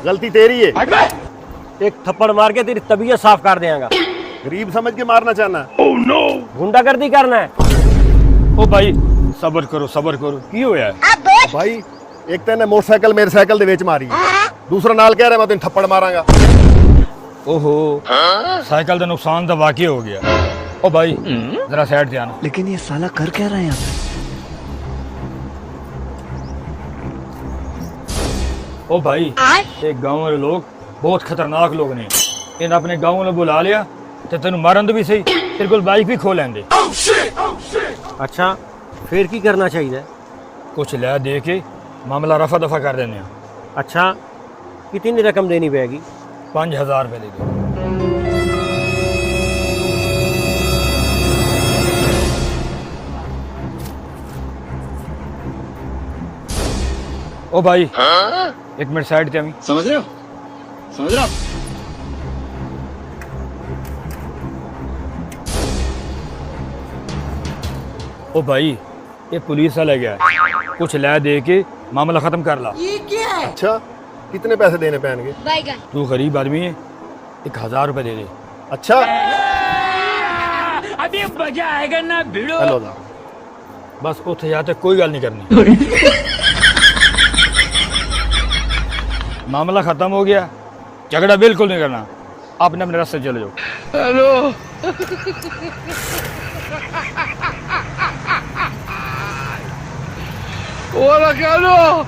गलती तेरी है। एक थप्पड़ मार के तेरी तबीयत साफ कर देंगा। गरीब समझ के मारना चाहना। गुंडागर्दी करना है। ओ भाई सबर करो की होया है? भाई एक तेने मोटरसाइकिल मेरे साइकिल दे विच मारी, दूसरा नाल कह रहा मैं तेन थप्पड़ मारांगा। ओहो साइकिल का नुकसान तो वाकई हो गया। ओ भाई जरा साइड से आना। लेकिन ये साला कर क्या रहा है यहाँ पे? ओ भाई एक गांव वाले लोग बहुत खतरनाक लोग ने, इन अपने गांव में बुला लिया तो तेन मारन तो भी सही, तेरे को बाइक भी खो लेंगे। अच्छा फिर की करना चाहिए? कुछ लै दे के मामला रफा दफा कर देने। अच्छा कितनी रकम देनी पड़ेगी? 5000 रुपये दे दो। ओ भाई एक मिनट साइड से समझ रहे हो? ओ भाई ये पुलिस वाला गया, कुछ लै दे के मामला खत्म कर ला। अच्छा कितने पैसे देने पैनगे? तू गरीब आदमी है, 1000 रुपये दे दे। अच्छा अभी मजा आएगा ना भिड़ो। हेलो दा बस उठे जाते कोई गल नहीं करनी। मामला खत्म हो गया, झगड़ा बिल्कुल नहीं करना, अपने अपने रास्ते चले जाओ। Hello Hola, Carlos.